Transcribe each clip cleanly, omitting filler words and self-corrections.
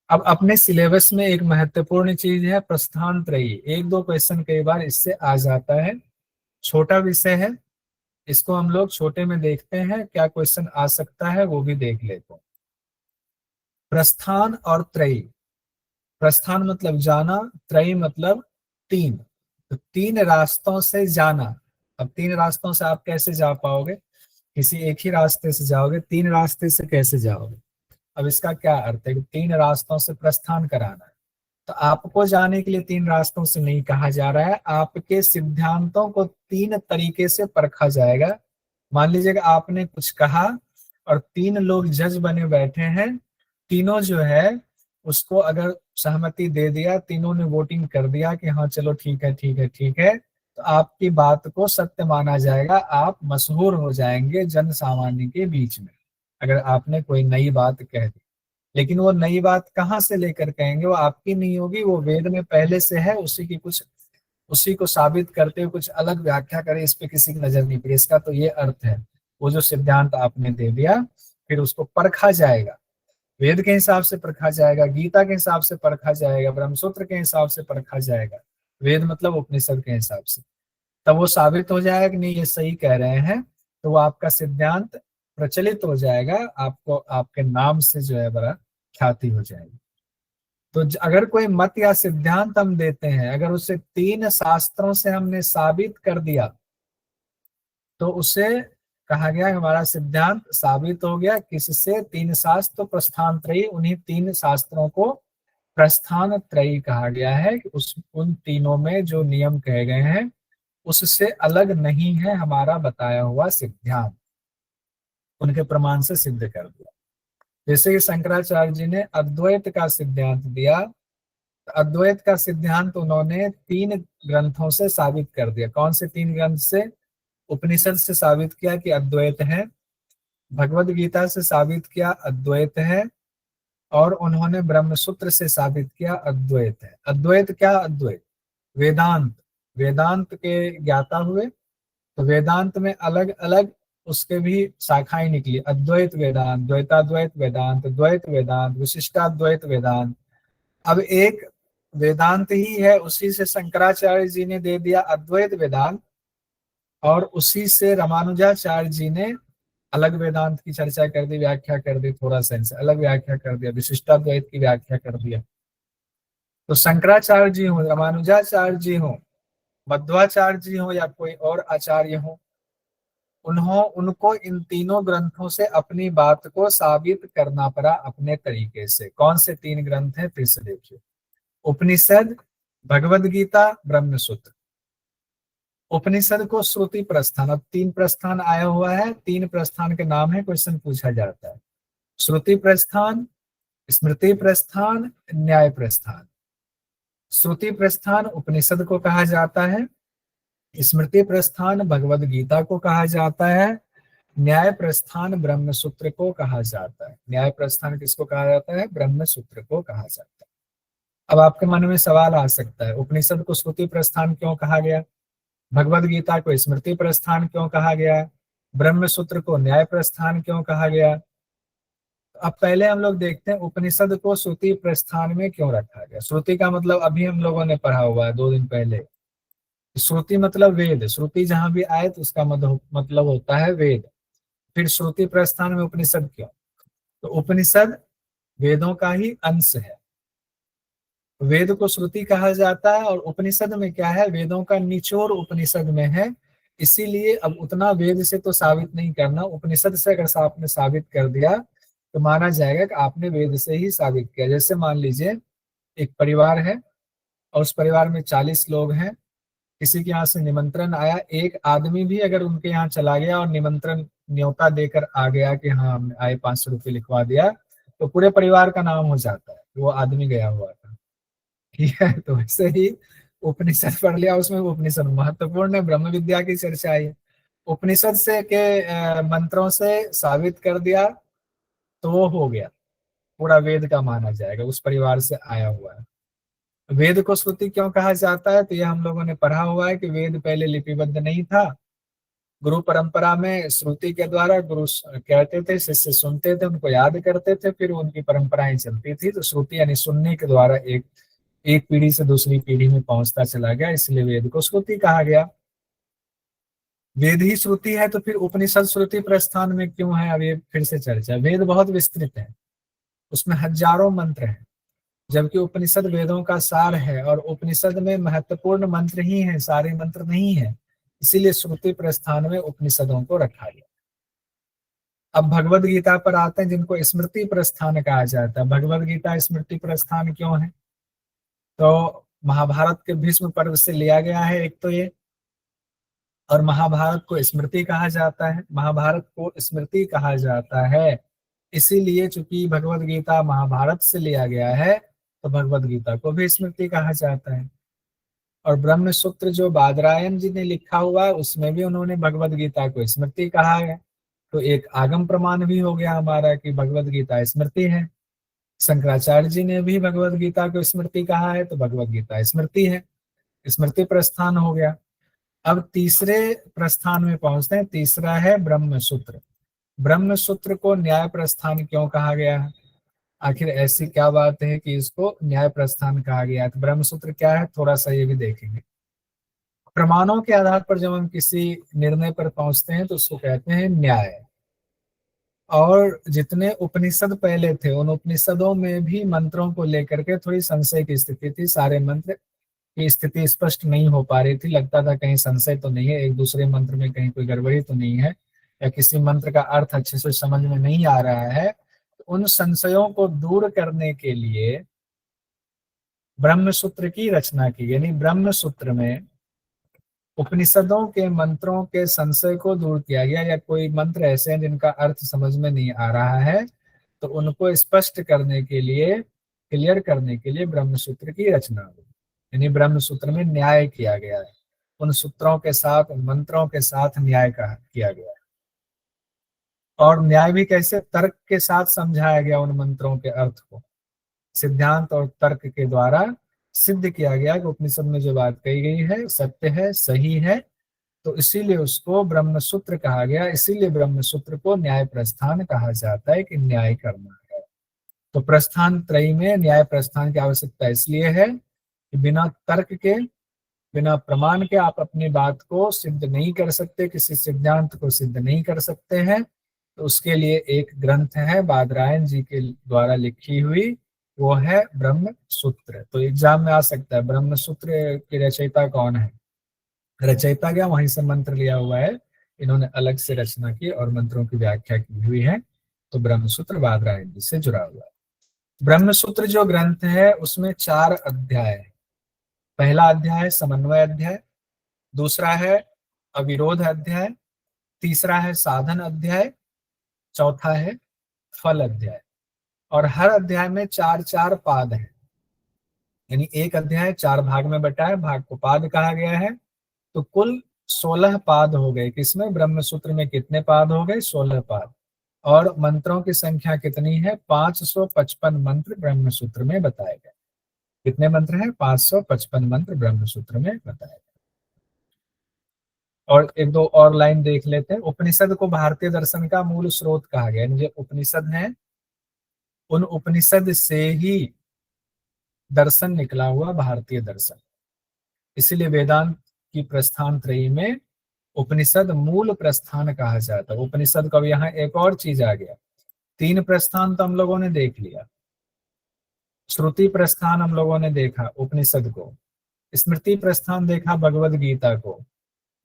अब अपने सिलेबस में एक महत्वपूर्ण चीज है प्रस्थान त्रयी। एक दो क्वेश्चन कई बार इससे आ जाता है। छोटा विषय है, इसको हम लोग छोटे में देखते हैं, क्या क्वेश्चन आ सकता है वो भी देख लेते हैं। प्रस्थान और त्रयी। प्रस्थान मतलब जाना, त्रयी मतलब तीन। तो तीन रास्तों से जाना। अब तीन रास्तों से आप कैसे जा पाओगे? किसी एक ही रास्ते से जाओगे, तीन रास्ते से कैसे जाओगे? अब इसका क्या अर्थ है कि तीन रास्तों से प्रस्थान कराना है। तो आपको जाने के लिए तीन रास्तों से नहीं कहा जा रहा है, आपके सिद्धांतों को तीन तरीके से परखा जाएगा। मान लीजिएगा आपने कुछ कहा और तीन लोग जज बने बैठे हैं, तीनों जो है उसको अगर सहमति दे दिया, तीनों ने वोटिंग कर दिया कि हाँ चलो ठीक है ठीक है ठीक है, तो आपकी बात को सत्य माना जाएगा, आप मशहूर हो जाएंगे जन सामान्य के बीच में अगर आपने कोई नई बात कह दी। लेकिन वो नई बात कहाँ से लेकर कहेंगे? वो आपकी नहीं होगी, वो वेद में पहले से है, उसी को साबित करते हुए कुछ अलग व्याख्या करे, इस पे किसी की नजर नहीं पड़ी। इसका तो ये अर्थ है, वो जो सिद्धांत आपने दे दिया फिर उसको परखा जाएगा। वेद के हिसाब से परखा जाएगा, गीता के हिसाब से परखा जाएगा, ब्रह्मसूत्र के हिसाब से परखा जाएगा। वेद मतलब उपनिषद के हिसाब से। तब वो साबित हो जाएगा कि नहीं ये सही कह रहे हैं, तो वो आपका सिद्धांत प्रचलित हो जाएगा, आपको आपके नाम से जो है बड़ा ख्याति हो जाएगी। तो अगर कोई मत या सिद्धांत हम देते हैं, अगर उसे तीन शास्त्रों से हमने साबित कर दिया, तो उसे कहा गया हमारा सिद्धांत साबित हो गया। किससे? तीन शास्त्र प्रस्थान त्रयी, उन्हीं तीन शास्त्रों को प्रस्थान त्रयी कहा गया है कि उस उन तीनों में जो नियम कहे गए हैं उससे अलग नहीं है हमारा बताया हुआ सिद्धांत। उनके प्रमाण से सिद्ध कर दिया। जैसे कि शंकराचार्य जी ने अद्वैत का सिद्धांत दिया, तो अद्वैत का सिद्धांत उन्होंने तीन ग्रंथों से साबित कर दिया। कौन से तीन ग्रंथ से? उपनिषद से साबित किया कि अद्वैत है, भगवद गीता से साबित किया अद्वैत है, और उन्होंने ब्रह्मसूत्र से साबित किया अद्वैत है। अद्वैत क्या? अद्वैत वेदांत, वेदांत के ज्ञाता हुए। तो वेदांत में अलग अलग उसके भी शाखाएं निकली, अद्वैत वेदांत, द्वैताद्वैत वेदांत, द्वैत वेदांत, विशिष्टाद्वैत वेदांत। अब एक वेदांत ही है, उसी से शंकराचार्य जी ने दे दिया अद्वैत वेदांत, और उसी से रामानुजाचार्य जी ने अलग वेदांत की चर्चा कर दी, व्याख्या कर दी, थोड़ा सा इनसे अलग व्याख्या कर दिया, विशिष्टाद्वैत की व्याख्या कर दिया। तो शंकराचार्य जी हो, रामानुजाचार्य जी हो, मध्वाचार्य जी हो, या कोई और आचार्य हो, उनको इन तीनों ग्रंथों से अपनी बात को साबित करना पड़ा अपने तरीके से। कौन से तीन ग्रंथ हैं फिर से देखिए? उपनिषद, भगवद गीता, ब्रह्मसूत्र। उपनिषद को श्रुति प्रस्थान, अब तीन प्रस्थान आया हुआ है, तीन प्रस्थान के नाम है, क्वेश्चन पूछा जाता है। श्रुति प्रस्थान, स्मृति प्रस्थान, न्याय प्रस्थान। श्रुति प्रस्थान उपनिषद को कहा जाता है, स्मृति प्रस्थान भगवद गीता को कहा जाता है, न्याय प्रस्थान ब्रह्मसूत्र को कहा जाता है। न्याय प्रस्थान किसको कहा जाता है? ब्रह्मसूत्र को कहा जाता है। अब आपके मन में सवाल आ सकता है, उपनिषद को श्रुति प्रस्थान क्यों कहा गया, भगवद गीता को स्मृति प्रस्थान क्यों कहा गया, ब्रह्मसूत्र को न्याय प्रस्थान क्यों कहा गया? तो अब पहले हम लोग देखते हैं उपनिषद को श्रुति प्रस्थान में क्यों रखा गया। श्रुति का मतलब अभी हम लोगों ने पढ़ा हुआ है 2 दिन पहले। श्रुति मतलब वेद, श्रुति जहां भी आए तो उसका मतलब होता है वेद। फिर श्रुति प्रस्थान में उपनिषद क्यों? तो उपनिषद वेदों का ही अंश है, वेद को श्रुति कहा जाता है, और उपनिषद में क्या है? वेदों का निचोड़ उपनिषद में है। इसीलिए अब उतना वेद से तो साबित नहीं करना, उपनिषद से अगर आपने साबित कर दिया तो माना जाएगा कि आपने वेद से ही साबित किया। जैसे मान लीजिए एक परिवार है और उस परिवार में 40 लोग हैं, किसी के यहाँ से निमंत्रण आया, एक आदमी भी अगर उनके यहाँ चला गया और निमंत्रण न्योता देकर आ गया कि हाँ हमने आए 500 रुपये लिखवा दिया, तो पूरे परिवार का नाम हो जाता है वो आदमी गया हुआ था। ठीक है, तो वैसे ही उपनिषद पढ़ लिया, उसमें उपनिषद महत्वपूर्ण है, ब्रह्म विद्या की चर्चा है। उपनिषद से के मंत्रों से साबित कर दिया तो वो हो गया, पूरा वेद का माना जाएगा, उस परिवार से आया हुआ है। वेद को श्रुति क्यों कहा जाता है? तो ये हम लोगों ने पढ़ा हुआ है कि वेद पहले लिपिबद्ध नहीं था, गुरु परंपरा में श्रुति के द्वारा गुरु कहते थे, शिष्य सुनते थे, उनको याद करते थे, फिर उनकी परंपराएं चलती थी। तो श्रुति यानी सुनने के द्वारा एक एक पीढ़ी से दूसरी पीढ़ी में पहुंचता चला गया, इसलिए वेद को श्रुति कहा गया। वेद ही श्रुति है तो फिर उपनिषद श्रुति प्रस्थान में क्यों है, अब ये फिर से चर्चा। वेद बहुत विस्तृत है, उसमें हजारों मंत्र हैं, जबकि उपनिषद वेदों का सार है, और उपनिषद में महत्वपूर्ण मंत्र ही हैं, सारे मंत्र नहीं है, इसीलिए श्रुति प्रस्थान में उपनिषदों को रखा गया। अब भगवद गीता पर आते हैं, जिनको स्मृति प्रस्थान कहा जाता है। भगवद गीता स्मृति प्रस्थान क्यों है, तो महाभारत के भीष्म पर्व से लिया गया है एक तो ये, और महाभारत को स्मृति कहा जाता है। महाभारत को स्मृति कहा जाता है इसीलिए चूंकि भगवद गीता महाभारत से लिया गया है, तो भगवद गीता को भी स्मृति कहा जाता है। और ब्रह्म सूत्र जो बादरायण जी ने लिखा हुआ, उसमें भी उन्होंने भगवद गीता को स्मृति कहा है। तो एक आगम प्रमाण भी हो गया हमारा कि भगवद गीता स्मृति है। शंकराचार्य जी ने भी भगवद गीता को स्मृति कहा है, तो भगवद गीता स्मृति है, स्मृति प्रस्थान हो गया। अब तीसरे प्रस्थान में पहुंचते हैं, तीसरा है ब्रह्म सूत्र। ब्रह्म सूत्र को न्याय प्रस्थान क्यों कहा गया है, आखिर ऐसी क्या बात है कि इसको न्याय प्रस्थान कहा गया है। तो ब्रह्म सूत्र क्या है, थोड़ा सा ये भी देखेंगे। प्रमाणों के आधार पर जब हम किसी निर्णय पर पहुंचते हैं तो उसको कहते हैं न्याय। और जितने उपनिषद पहले थे, उन उपनिषदों में भी मंत्रों को लेकर के थोड़ी संशय की स्थिति थी। सारे मंत्र की स्थिति स्पष्ट नहीं हो पा रही थी, लगता था कहीं संशय तो नहीं है, एक दूसरे मंत्र में कहीं कोई गड़बड़ी तो नहीं है, या किसी मंत्र का अर्थ अच्छे से समझ में नहीं आ रहा है। तो उन संशयों को दूर करने के लिए ब्रह्म सूत्र की रचना की। यानी ब्रह्म सूत्र में उपनिषदों के मंत्रों के संशय को दूर किया गया, या कोई मंत्र ऐसे हैं जिनका अर्थ समझ में नहीं आ रहा है, तो उनको स्पष्ट करने के लिए, क्लियर करने के लिए ब्रह्म सूत्र की रचना हुई। यानी ब्रह्म सूत्र में न्याय किया गया है, उन सूत्रों के साथ, उन मंत्रों के साथ न्याय किया गया है। और न्याय भी कैसे, तर्क के साथ समझाया गया उन मंत्रों के अर्थ को, सिद्धांत और तर्क के द्वारा सिद्ध किया गया कि उपनिषद में जो बात कही गई है सत्य है, सही है। तो इसीलिए उसको ब्रह्म सूत्र कहा गया, इसीलिए ब्रह्म सूत्र को न्याय प्रस्थान कहा जाता है कि न्याय करना है। तो प्रस्थान त्रयी में न्याय प्रस्थान की आवश्यकता इसलिए है कि बिना तर्क के, बिना प्रमाण के आप अपनी बात को सिद्ध नहीं कर सकते, किसी सिद्धांत को सिद्ध नहीं कर सकते हैं। तो उसके लिए एक ग्रंथ है बादरायण जी के द्वारा लिखी हुई, वो है ब्रह्म सूत्र। तो एग्जाम में आ सकता है ब्रह्म सूत्र की रचयिता कौन है, रचयिता क्या, वहीं से मंत्र लिया हुआ है, इन्होंने अलग से रचना की और मंत्रों की व्याख्या की हुई है। तो ब्रह्म सूत्र बादरायण जी से जुड़ा हुआ है। ब्रह्म सूत्र जो ग्रंथ है उसमें 4 अध्याय है। पहला अध्याय है समन्वय अध्याय, दूसरा है अविरोध अध्याय, तीसरा है साधन अध्याय, चौथा है फल अध्याय। और हर अध्याय में 4-4 पाद हैं, यानी एक अध्याय 4 भाग में बटा है, भाग को पाद कहा गया है। तो कुल 16 पाद हो गए। किसमें, ब्रह्म सूत्र में कितने पाद हो गए, 16 पाद। और मंत्रों की संख्या कितनी है, 555 मंत्र ब्रह्म सूत्र में बताए गए। कितने मंत्र हैं, 555 मंत्र ब्रह्म सूत्र में बताए गए। और एक दो और लाइन देख लेते हैं। उपनिषद को भारतीय दर्शन का मूल स्रोत कहा गया। जो उपनिषद हैं, उन उपनिषद से ही दर्शन निकला हुआ भारतीय दर्शन। इसीलिए वेदांत की प्रस्थान त्रयी में उपनिषद मूल प्रस्थान कहा जाता है। उपनिषद का यहाँ एक और चीज आ गया, 3 प्रस्थान तो हम लोगों ने देख लिया। श्रुति प्रस्थान हम लोगों ने देखा उपनिषद को, स्मृति प्रस्थान देखा भगवद गीता को,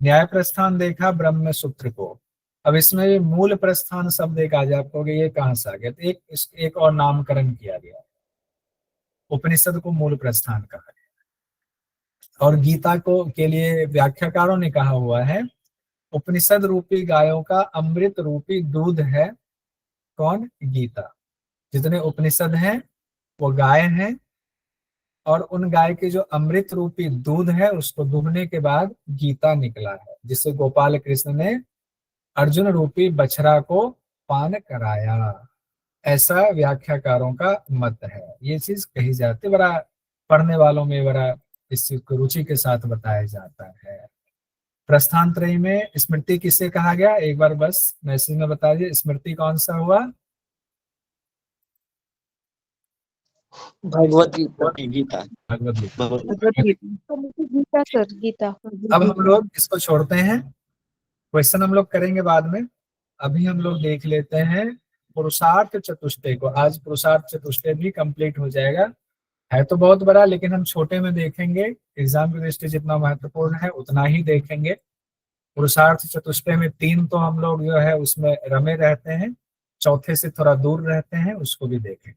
न्याय प्रस्थान देखा ब्रह्म सूत्र को। अब इसमें मूल प्रस्थान शब्द एक आ जाए, आप कहोगे ये कहाँ से आ गया, तो एक और नामकरण किया गया, उपनिषद को मूल प्रस्थान कहा गया। और गीता को के लिए व्याख्याकारों ने कहा हुआ है, उपनिषद रूपी गायों का अमृत रूपी दूध है कौन, गीता। जितने उपनिषद हैं वो गाय हैं, और उन गाय के जो अमृत रूपी दूध है उसको दुहने के बाद गीता निकला है, जिससे गोपाल कृष्ण ने अर्जुन रूपी बछड़ा को पान कराया। ऐसा व्याख्याकारों का मत है। ये चीज कही जाती, बड़ा पढ़ने वालों में बड़ा इस चीज को रुचि के साथ बताया जाता है। प्रस्थान त्रयी में स्मृति किसे कहा गया, एक बार बस मैसेज में बता दीजिए, स्मृति कौन सा हुआ? भगवत गीता। भगवत गीता। भगवत गीता सर, गीता। अब हम लोग इसको छोड़ते हैं, क्वेश्चन हम लोग करेंगे बाद में। अभी हम लोग देख लेते हैं पुरुषार्थ चतुष्टय को। आज पुरुषार्थ चतुष्टय भी कंप्लीट हो जाएगा। है तो बहुत बड़ा, लेकिन हम छोटे में देखेंगे, एग्जाम की दृष्टि जितना महत्वपूर्ण है उतना ही देखेंगे। पुरुषार्थ चतुष्टय में 3 तो हम लोग जो है उसमें रमे रहते हैं, चौथे से थोड़ा दूर रहते हैं, उसको भी देखेंगे।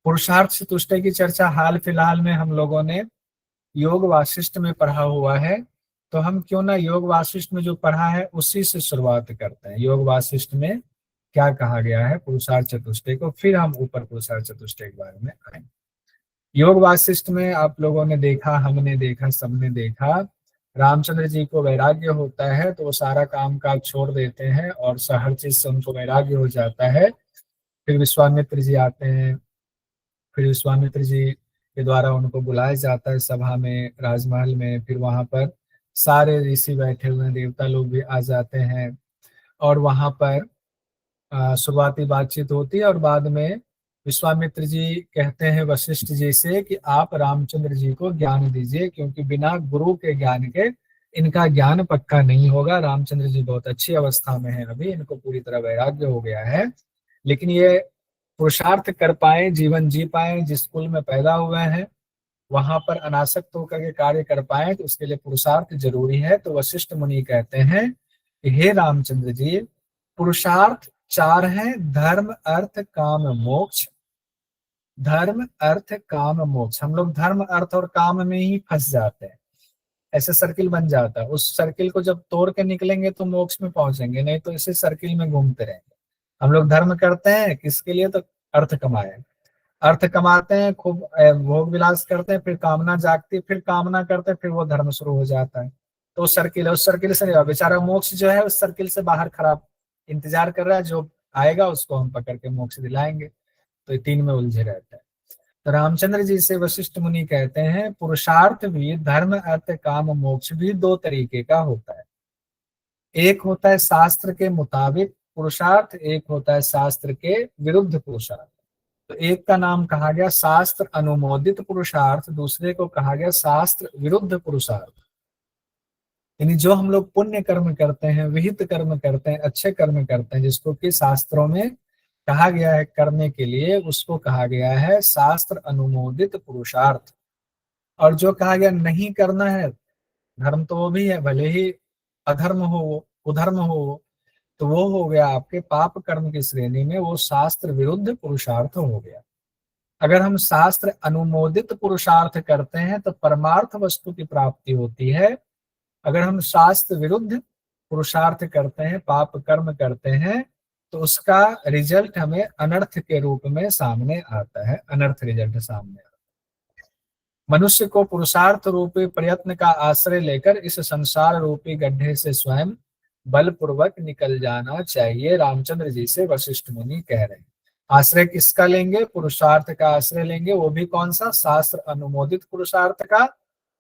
पुरुषार्थ चतुष्टय की चर्चा हाल फिलहाल में हम लोगों ने योग वासिष्ठ में पढ़ा हुआ है, तो हम क्यों ना योग वासिष्ठ में जो पढ़ा है उसी से शुरुआत करते हैं। योग वासिष्ठ में क्या कहा गया है पुरुषार्थ चतुष्टय को, फिर हम ऊपर पुरुषार्थ चतुष्टय के बारे में आएंगे। योग वासिष्ठ में आप लोगों ने देखा, हमने देखा, सबने देखा, रामचंद्र जी को वैराग्य होता है तो वो सारा काम काज छोड़ देते हैं और हर चीज से उनको वैराग्य हो जाता है। फिर विश्वामित्र जी आते हैं, फिर विश्वामित्र जी के द्वारा उनको बुलाया जाता है सभा में, राजमहल में। फिर वहां पर सारे ऋषि बैठे हुए हैं, देवता लोग भी आ जाते हैं, और वहां पर शुरुआती बातचीत होती है। और बाद में विश्वामित्र जी कहते हैं वशिष्ठ जी से कि आप रामचंद्र जी को ज्ञान दीजिए, क्योंकि बिना गुरु के ज्ञान के इनका ज्ञान पक्का नहीं होगा। रामचंद्र जी बहुत अच्छी अवस्था में है, अभी इनको पूरी तरह वैराग्य हो गया है, लेकिन ये पुरुषार्थ कर पाए, जीवन जी पाए, जिस कुल में पैदा हुए हैं वहां पर अनासक्त होकर के कार्य कर पाए, तो उसके लिए पुरुषार्थ जरूरी है। तो वशिष्ठ मुनि कहते हैं कि हे रामचंद्र जी, पुरुषार्थ 4 हैं, धर्म अर्थ काम मोक्ष। धर्म अर्थ काम मोक्ष। हम लोग धर्म अर्थ और काम में ही फंस जाते हैं, ऐसे सर्किल बन जाता है। उस सर्किल को जब तोड़ के निकलेंगे तो मोक्ष में पहुंचेंगे, नहीं तो इसी सर्किल में घूमते रहेंगे। हम लोग धर्म करते हैं किसके लिए, तो अर्थ कमाए, अर्थ कमाते हैं, खूब भोग विलास करते हैं, फिर कामना जागती, फिर कामना करते हैं, फिर वो धर्म शुरू हो जाता है। तो सर्किल है, उस सर्किल से नहीं, बेचारा मोक्ष जो है उस सर्किल से बाहर खराब इंतजार कर रहा है, जो आएगा उसको हम पकड़ के मोक्ष दिलाएंगे। तो ये 3 में उलझे रहता है। तो रामचंद्र जी से वशिष्ठ मुनि कहते हैं पुरुषार्थ भी, धर्म अर्थ काम मोक्ष भी 2 तरीके का होता है। एक होता है शास्त्र के मुताबिक पुरुषार्थ, एक होता है शास्त्र के विरुद्ध पुरुषार्थ। तो एक का नाम कहा गया शास्त्र अनुमोदित पुरुषार्थ, दूसरे को कहा गया शास्त्र विरुद्ध पुरुषार्थ। यानी जो हम लोग पुण्य कर्म करते हैं, विहित कर्म करते हैं, अच्छे कर्म करते हैं, जिसको कि शास्त्रों में कहा गया है करने के लिए, उसको कहा गया है शास्त्र अनुमोदित पुरुषार्थ। और जो कहा गया नहीं करना है, धर्म तो वो भी है, भले ही अधर्म हो वो, उधर्म हो वो, तो वो हो गया आपके पाप कर्म की श्रेणी में, वो शास्त्र विरुद्ध पुरुषार्थ हो गया। अगर हम शास्त्र अनुमोदित पुरुषार्थ करते हैं तो परमार्थ वस्तु की प्राप्ति होती है। अगर हम शास्त्र विरुद्ध पुरुषार्थ करते हैं, पाप कर्म करते हैं, तो उसका रिजल्ट हमें अनर्थ के रूप में सामने आता है, अनर्थ रिजल्ट सामने आता है। मनुष्य को पुरुषार्थ रूपी प्रयत्न का आश्रय लेकर इस संसार रूपी गड्ढे से स्वयं बलपूर्वक निकल जाना चाहिए, रामचंद्र जी से वशिष्ठ मुनि कह रहे हैं। आश्रय किसका लेंगे, पुरुषार्थ का आश्रय लेंगे, वो भी कौन सा, शास्त्र अनुमोदित पुरुषार्थ का।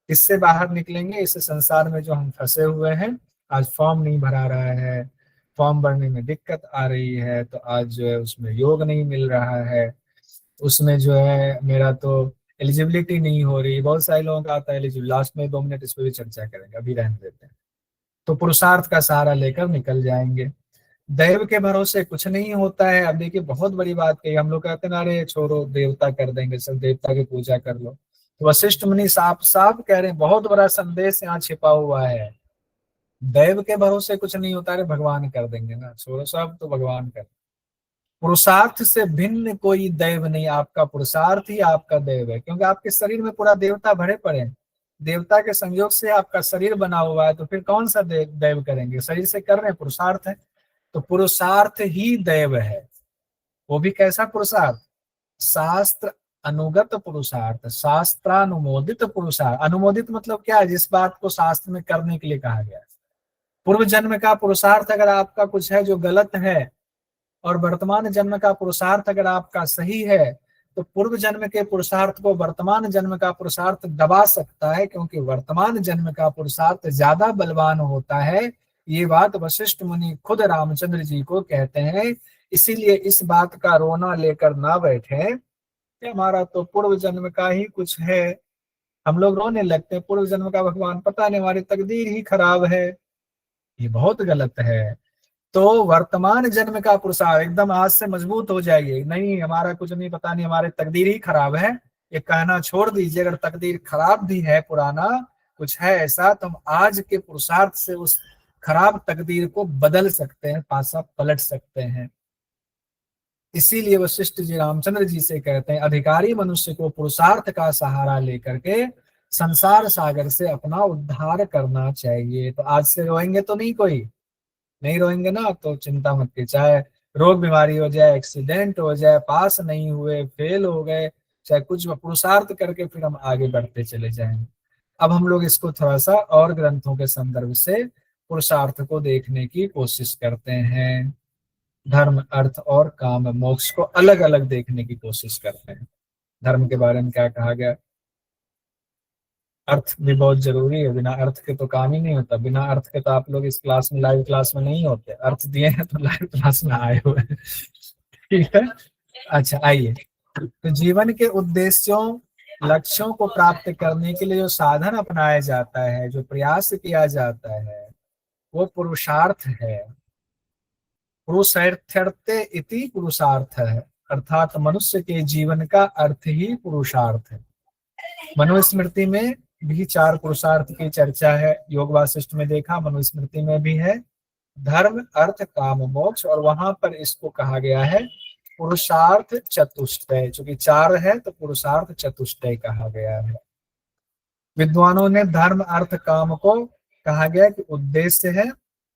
इससे बाहर निकलेंगे, इस संसार में जो हम फंसे हुए हैं, आज फॉर्म नहीं भरा रहा है, फॉर्म भरने में दिक्कत आ रही है, तो आज जो है उसमें योग नहीं मिल रहा है, उसमें जो है मेरा तो एलिजिबिलिटी नहीं हो रही, बहुत सारे लोगों का आता है एलिजिबिलिटी। लास्ट में 2 मिनट इस पर भी चर्चा करेंगे, अभी रहने देते हैं। तो पुरुषार्थ का सहारा लेकर निकल जाएंगे। दैव के भरोसे कुछ नहीं होता है। अब देखिए बहुत बड़ी बात कही, हम लोग कहते ना अरे छोड़ो देवता कर देंगे, सब देवता की पूजा कर लो। तो वशिष्ठ मुनि साफ साफ कह रहे हैं, बहुत बड़ा संदेश यहाँ छिपा हुआ है। दैव के भरोसे कुछ नहीं होता, अरे भगवान कर देंगे ना, छोड़ो सब तो भगवान कर। पुरुषार्थ से भिन्न कोई दैव नहीं, आपका पुरुषार्थ ही आपका दैव है, क्योंकि आपके शरीर में पूरा देवता भरे पड़े हैं। देवता के संयोग से आपका शरीर बना हुआ है, तो फिर कौन सा दैव करेंगे, शरीर से कर रहे हैं, पुरुषार्थ है। तो पुरुषार्थ ही दैव है। वो भी कैसा पुरुषार्थ, शास्त्र अनुगत पुरुषार्थ, शास्त्रानुमोदित पुरुषार्थ। अनुमोदित मतलब क्या है, जिस बात को शास्त्र में करने के लिए कहा गया है। पूर्व जन्म का पुरुषार्थ अगर आपका कुछ है जो गलत है, और वर्तमान जन्म का पुरुषार्थ अगर आपका सही है, तो पूर्व जन्म के पुरुषार्थ को वर्तमान जन्म का पुरुषार्थ दबा सकता है, क्योंकि वर्तमान जन्म का पुरुषार्थ ज्यादा बलवान होता है। ये बात वशिष्ठ मुनि खुद रामचंद्र जी को कहते हैं। इसीलिए इस बात का रोना लेकर ना बैठे कि हमारा तो पूर्व जन्म का ही कुछ है। हम लोग रोने लगते हैं पूर्व जन्म का भगवान पता नहीं, हमारी तकदीर ही खराब है। ये बहुत गलत है। तो वर्तमान जन्म का पुरुषार्थ एकदम आज से मजबूत हो जाइए, नहीं हमारा कुछ नहीं, पता नहीं हमारी तकदीर ही खराब है, ये कहना छोड़ दीजिए। अगर तकदीर खराब भी है, पुराना कुछ है ऐसा, तो हम आज के पुरुषार्थ से उस खराब तकदीर को बदल सकते हैं, पासा पलट सकते हैं। इसीलिए वशिष्ठ जी रामचंद्र जी से कहते हैं, अधिकारी मनुष्य को पुरुषार्थ का सहारा लेकर के संसार सागर से अपना उद्धार करना चाहिए। तो आज से रोएंगे तो नहीं, कोई नहीं रोएंगे ना, तो चिंता मत कीजिए। चाहे रोग बीमारी हो जाए, एक्सीडेंट हो जाए, पास नहीं हुए, फेल हो गए, चाहे कुछ पुरुषार्थ करके फिर हम आगे बढ़ते चले जाएंगे। अब हम लोग इसको थोड़ा सा और ग्रंथों के संदर्भ से पुरुषार्थ को देखने की कोशिश करते हैं। धर्म, अर्थ और काम, मोक्ष को अलग अलग देखने की कोशिश करते हैं। धर्म के बारे में क्या कहा गया? अर्थ भी बहुत जरूरी है, बिना अर्थ के तो काम ही नहीं होता। बिना अर्थ के तो आप लोग इस क्लास में, लाइव क्लास में नहीं होते। अर्थ दिए हैं तो लाइव क्लास में आए हुए हैं। ठीक है, अच्छा आइए। तो जीवन के उद्देश्यों, लक्ष्यों को प्राप्त करने के लिए जो साधन अपनाया जाता है, जो प्रयास किया जाता है, वो पुरुषार्थ है। पुरुषार्थ्यर्थे इति पुरुषार्थ है, अर्थात मनुष्य के जीवन का अर्थ ही पुरुषार्थ है। मनुस्मृति में भी 4 पुरुषार्थ की चर्चा है। योग वासिष्ठ में देखा, मनुस्मृति में भी है, धर्म, अर्थ, काम, मोक्ष, और वहां पर इसको कहा गया है पुरुषार्थ चतुष्टय। चूंकि 4 है तो पुरुषार्थ चतुष्टय कहा गया है। विद्वानों ने धर्म, अर्थ, काम को कहा गया कि उद्देश्य है,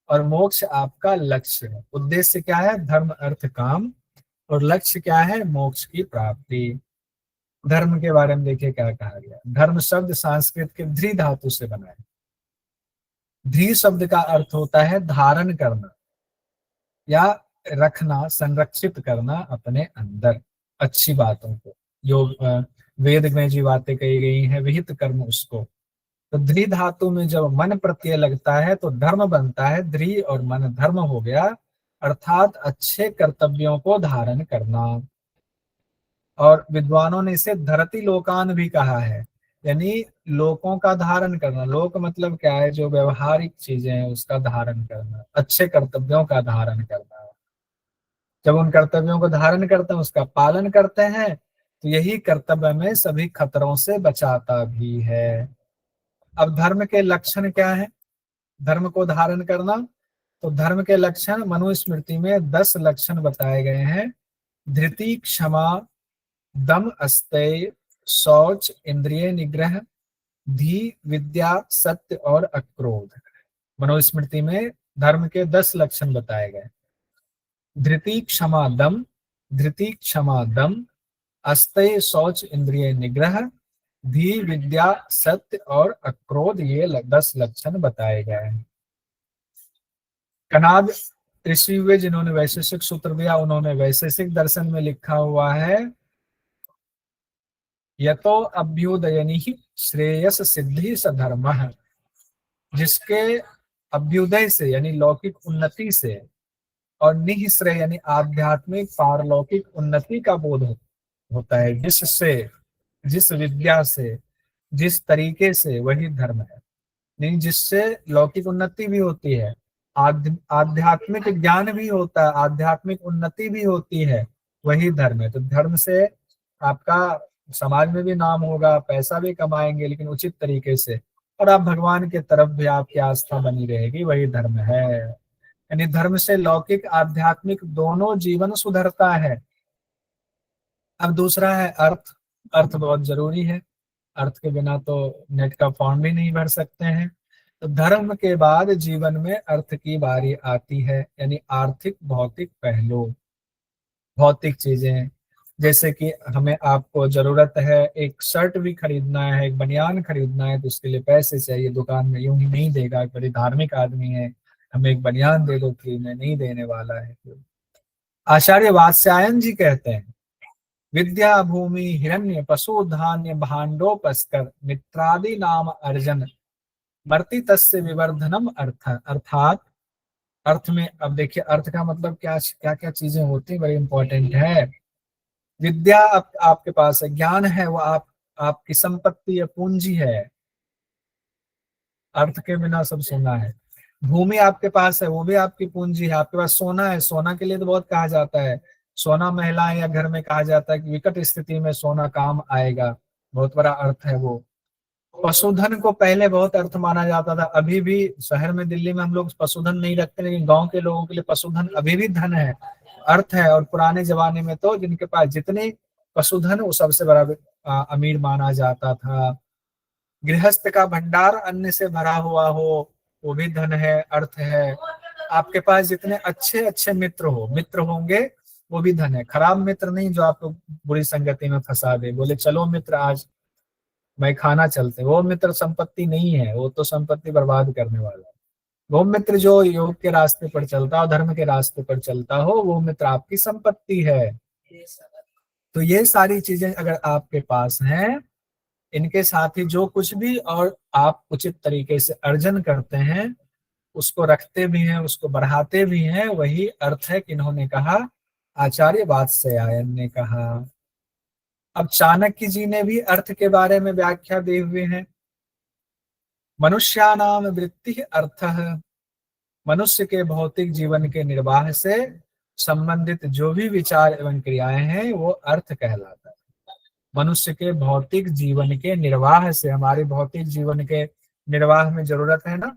और मोक्ष आपका लक्ष्य है। उद्देश्य क्या है? धर्म, अर्थ, काम, और लक्ष्य क्या है? मोक्ष की प्राप्ति। धर्म के बारे में देखिए क्या कहा गया। धर्म शब्द संस्कृत के ध्री धातु से बना है। ध्री शब्द का अर्थ होता है धारण करना या रखना, संरक्षित करना अपने अंदर अच्छी बातों को। योग वेद में जो बातें कही गई हैं, विहित कर्म उसको। तो ध्री धातु में जब मन प्रत्यय लगता है तो धर्म बनता है। ध्री और मन धर्म हो गया, अर्थात अच्छे कर्तव्यों को धारण करना। और विद्वानों ने इसे धरती लोकान भी कहा है, यानी लोकों का धारण करना। लोक मतलब क्या है? जो व्यवहारिक चीजें हैं उसका धारण करना, अच्छे कर्तव्यों का धारण करना। जब उन कर्तव्यों को धारण करते हैं, उसका पालन करते हैं, तो यही कर्तव्य में सभी खतरों से बचाता भी है। अब धर्म के लक्षण क्या है? धर्म को धारण करना, तो धर्म के लक्षण मनुस्मृति में 10 लक्षण बताए गए हैं। धृति, क्षमा, दम, अस्तेय, शौच, इंद्रिय निग्रह, धी, विद्या, सत्य और अक्रोध। मनुस्मृति में धर्म के 10 लक्षण बताए गए। धृति, क्षमा, दम, धृति, क्षमा, दम, अस्तेय, शौच, इंद्रिय निग्रह, धी, विद्या, सत्य और अक्रोध, ये 10 लक्षण बताए गए हैं। कनाद ऋषि हुए जिन्होंने वैशेषिक सूत्र दिया, उन्होंने वैशेषिक दर्शन में लिखा हुआ है, यतो अभ्युदयनि श्रेयस सिद्धि सधर्म। जिसके अभ्युदय से यानी लौकिक उन्नति से, और निःश्रेय यानी आध्यात्मिक पारलौकिक उन्नति का बोध होता है, जिससे, जिस विद्या से, जिस तरीके से, वही धर्म है। नहीं, जिससे लौकिक उन्नति भी होती है, आध्यात्मिक ज्ञान भी होता है, आध्यात्मिक उन्नति भी होती है, वही धर्म है। तो धर्म से आपका समाज में भी नाम होगा, पैसा भी कमाएंगे, लेकिन उचित तरीके से, और आप भगवान के तरफ भी आपकी आस्था बनी रहेगी, वही धर्म है। यानी धर्म से लौकिक आध्यात्मिक दोनों जीवन सुधरता है। अब दूसरा है अर्थ। अर्थ बहुत जरूरी है, अर्थ के बिना तो नेट का फॉर्म भी नहीं भर सकते हैं। तो धर्म के बाद जीवन में अर्थ की बारी आती है, यानी आर्थिक भौतिक पहलू। भौतिक चीजें, जैसे कि हमें, आपको जरूरत है एक शर्ट भी खरीदना है, एक बनियान खरीदना है, तो उसके लिए पैसे चाहिए। दुकान में यूं ही नहीं देगा, बड़ी धार्मिक आदमी है, हमें एक बनियान दे दो फ्री में, नहीं देने वाला है। आचार्य वात्स्यायन जी कहते हैं विद्या भूमि हिरण्य पशु धान्य भांडोपस्कर मित्रादि नाम अर्जन मर्ति तस्य विवर्धनम अर्थ। अर्थात अर्थ में, अब देखिए अर्थ का मतलब क्या क्या क्या चीजें होती है, बड़ी इंपॉर्टेंट है। विद्या आपके पास है, ज्ञान है, वो आपकी संपत्ति है, पूंजी है। अर्थ के बिना सब सोना है। भूमि आपके पास है, वो भी आपकी पूंजी है। आपके पास सोना है, सोना के लिए तो बहुत कहा जाता है, सोना महिलाएं या घर में कहा जाता है कि विकट स्थिति में सोना काम आएगा, बहुत बड़ा अर्थ है वो। पशुधन को पहले बहुत अर्थ माना जाता था, अभी भी शहर में दिल्ली में हम लोग पशुधन नहीं रखते, लेकिन गांव के लोगों के लिए पशुधन अभी भी धन है, अर्थ है। और पुराने जमाने में तो जिनके पास जितने पशुधन वो सबसे बड़ा अमीर माना जाता था। गृहस्थ का भंडार अन्न से भरा हुआ हो, वो भी धन है, अर्थ है। आपके पास जितने अच्छे अच्छे मित्र हो, मित्र होंगे, वो भी धन है। खराब मित्र नहीं जो आपको बुरी संगति में फंसा दे, बोले चलो मित्र आज मैं खाना चलते, वो मित्र संपत्ति नहीं है, वो तो संपत्ति बर्बाद करने वाला है। वो मित्र जो योग के रास्ते पर चलता हो, धर्म के रास्ते पर चलता हो, वो मित्र आपकी संपत्ति है। तो ये सारी चीजें अगर आपके पास हैं, इनके साथ ही जो कुछ भी और आप उचित तरीके से अर्जन करते हैं, उसको रखते भी हैं, उसको बढ़ाते भी हैं, वही अर्थ है कि इन्होंने कहा, आचार्य वात्स्यायन ने कहा। अब चाणक्य जी ने भी अर्थ के बारे में व्याख्या दिए हुए हैं। मनुष्यानाम वृत्ति अर्थ, मनुष्य के भौतिक जीवन के निर्वाह से संबंधित जो भी विचार एवं क्रियाएं हैं वो अर्थ कहलाता है। मनुष्य के भौतिक जीवन के निर्वाह से, हमारे भौतिक जीवन के निर्वाह में जरूरत है ना,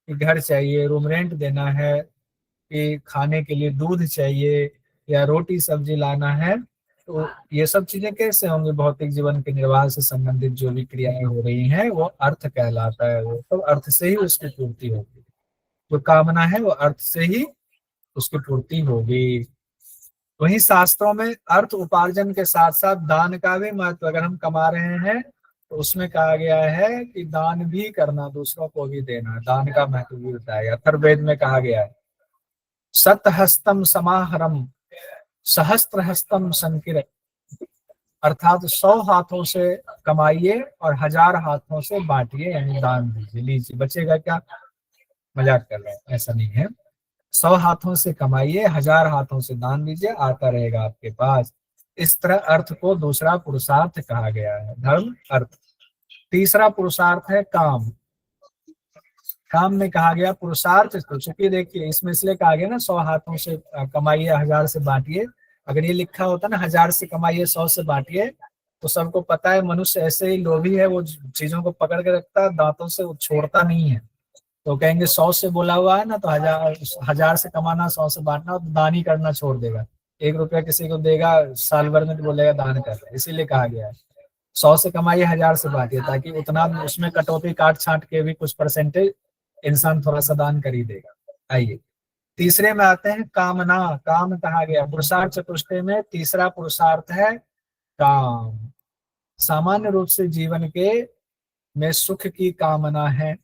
कि घर चाहिए, रूम रेंट देना है, कि खाने के लिए दूध चाहिए या रोटी सब्जी लाना है, तो ये सब चीजें कैसे होंगी? भौतिक जीवन के निर्वाह से संबंधित जो भी क्रियाएं हो रही हैं वो अर्थ कहलाता है। वो तो अर्थ से ही उसकी पूर्ति होगी, जो कामना है वो अर्थ से ही उसकी पूर्ति होगी। वहीं शास्त्रों में अर्थ उपार्जन के साथ साथ दान का भी महत्व, अगर हम कमा रहे हैं तो उसमें कहा गया है कि दान भी करना, दूसरों को भी देना, दान का महत्व भी बताया गया। अथर्ववेद में कहा गया है, सतहस्तम समाहरम सहस्त्र हस्तम संकिर, अर्थात 100 हाथों से कमाइए और 1000 हाथों से बांटिए, यानी दान दीजिए, लीजिए, बचेगा क्या? मजाक कर रहे हैं, ऐसा नहीं है। 100 हाथों से कमाइए, 1000 हाथों से दान दीजिए, आता रहेगा आपके पास। इस तरह अर्थ को दूसरा पुरुषार्थ कहा गया है, धर्म अर्थ। तीसरा पुरुषार्थ है काम। काम में कहा गया पुरुषार्थ, तो चूंकि देखिए इसमें इसलिए कहा गया ना 100 हाथों से कमाइए 1000 से बांटिए, अगर ये लिखा होता ना 1000 से कमाइए 100 से बांटिए, तो सबको पता है मनुष्य ऐसे ही लोभी है, वो चीजों को पकड़ के रखता है, दांतों से वो छोड़ता नहीं है। तो कहेंगे 100 से बोला हुआ है ना, तो 1000 से कमाना, 100 से बांटना, तो दान ही करना छोड़ देगा। 1 रुपया किसी को देगा साल भर में तो बोलेगा दान कर रहा है। इसीलिए कहा गया है 100 से कमाइए 1000 से बांटिए, ताकि उतना उसमें कटौती काट छाट के भी कुछ परसेंटेज इंसान थोड़ा सा दान कर ही देगा। आइए तीसरे में आते हैं, कामना। काम कहा गया पुरुषार्थ चतुष्टय में तीसरा पुरुषार्थ है काम। सामान्य रूप से जीवन के में सुख की कामना है,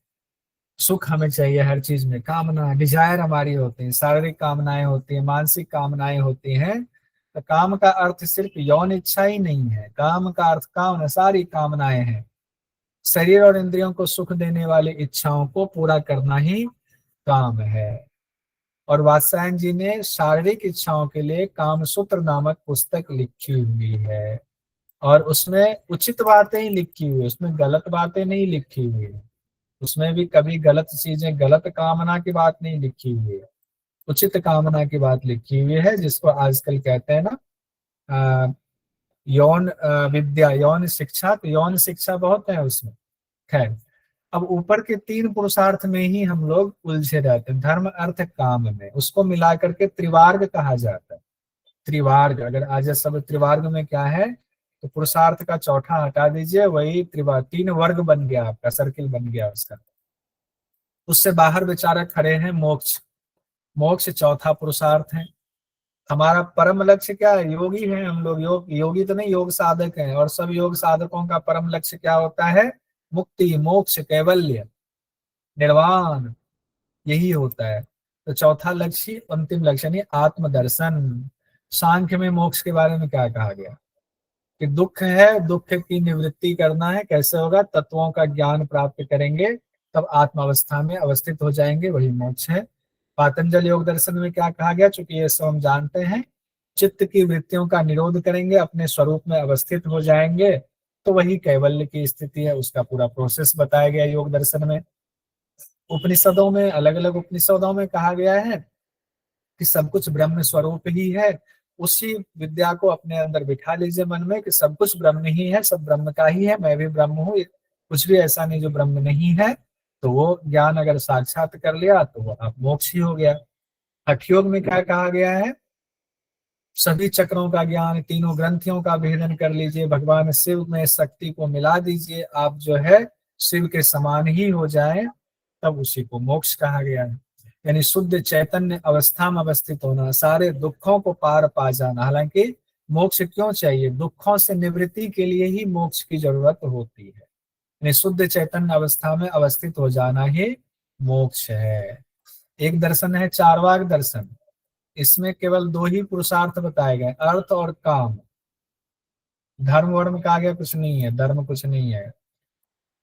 सुख हमें चाहिए, हर चीज में कामना, डिजायर हमारी होती है, शारीरिक कामनाएं होती है, मानसिक कामनाएं होती हैं। तो काम का अर्थ सिर्फ यौन इच्छा ही नहीं है, काम का अर्थ कामना, सारी कामनाएं हैं। शरीर और इंद्रियों को सुख देने वाली इच्छाओं को पूरा करना ही काम है। और वात्स्यायन जी ने शारीरिक इच्छाओं के लिए कामसूत्र नामक पुस्तक लिखी हुई है, और उसमें उचित बातें ही लिखी हुई है, उसमें गलत बातें नहीं लिखी हुई है। उसमें भी कभी गलत चीजें, गलत कामना की बात नहीं लिखी हुई है, उचित कामना की बात लिखी हुई है, जिसको आजकल कहते हैं ना यौन विद्या, यौन शिक्षा। तो यौन शिक्षा बहुत है उसमें। खैर, अब ऊपर के 3 पुरुषार्थ में ही हम लोग उलझे रहते हैं, धर्म अर्थ काम में, उसको मिला करके त्रिवार्ग कहा जाता है। त्रिवार्ग, अगर आज सब त्रिवार्ग में क्या है, तो पुरुषार्थ का चौथा हटा दीजिए, वही त्रिवार्ग, 3 वर्ग बन गया, आपका सर्किल बन गया उसका। उससे बाहर विचारक खड़े हैं मोक्ष। मोक्ष चौथा पुरुषार्थ है। हमारा परम लक्ष्य क्या है? योगी हैं हम लोग, योगी तो नहीं, योग साधक हैं, और सब योग साधकों का परम लक्ष्य क्या होता है? मुक्ति, मोक्ष, कैवल्य, निर्वाण, यही होता है। तो चौथा लक्ष्य, अंतिम लक्ष्य यानी आत्मदर्शन। सांख्य में मोक्ष के बारे में क्या कहा गया? कि दुख है, दुख की निवृत्ति करना है। कैसे होगा? तत्वों का ज्ञान प्राप्त करेंगे तब आत्म अवस्था में अवस्थित हो जाएंगे, वही मोक्ष है। पातंजल योग दर्शन में क्या कहा गया? चूंकि ये सब हम जानते हैं, चित्त की वृत्तियों का निरोध करेंगे, अपने स्वरूप में अवस्थित हो जाएंगे, तो वही कैवल्य की स्थिति है। उसका पूरा प्रोसेस बताया गया योग दर्शन में। उपनिषदों में, अलग अलग उपनिषदों में कहा गया है कि सब कुछ ब्रह्म स्वरूप ही है। उसी विद्या को अपने अंदर बिठा लीजिए मन में कि सब कुछ ब्रह्म ही है, सब ब्रह्म का ही है, मैं भी ब्रह्म हूँ, कुछ भी ऐसा नहीं जो ब्रह्म नहीं है। तो वो ज्ञान अगर साक्षात कर लिया तो वो आप मोक्ष ही हो गया। हठ योग में क्या कहा गया है? सभी चक्रों का ज्ञान, तीनों ग्रंथियों का भेदन कर लीजिए, भगवान शिव में शक्ति को मिला दीजिए, आप जो है शिव के समान ही हो जाए, तब उसी को मोक्ष कहा गया है। यानी शुद्ध चैतन्य अवस्था में अवस्थित होना, सारे दुखों को पार पा जाना। हालांकि मोक्ष क्यों चाहिए? दुखों से निवृत्ति के लिए ही मोक्ष की जरूरत होती है। यानी शुद्ध चैतन्य अवस्था में अवस्थित हो जाना ही मोक्ष है। एक दर्शन है चार्वाक दर्शन। इसमें केवल दो ही पुरुषार्थ बताए गए, अर्थ और काम। धर्म वर्म का आगे कुछ नहीं है, धर्म कुछ नहीं है,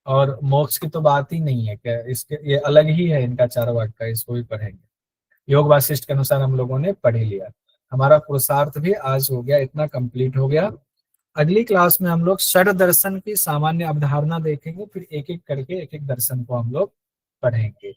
और मोक्ष की तो बात ही नहीं है। क्या इसके, ये अलग ही है इनका चार्वाक का, इसको भी पढ़ेंगे। योग वासिष्ठ के अनुसार हम लोगों ने पढ़ ही लिया। हमारा पुरुषार्थ भी आज हो गया, इतना कंप्लीट हो गया। अगली क्लास में हम लोग षड दर्शन की सामान्य अवधारणा देखेंगे, फिर एक एक करके एक एक दर्शन को हम लोग पढ़ेंगे।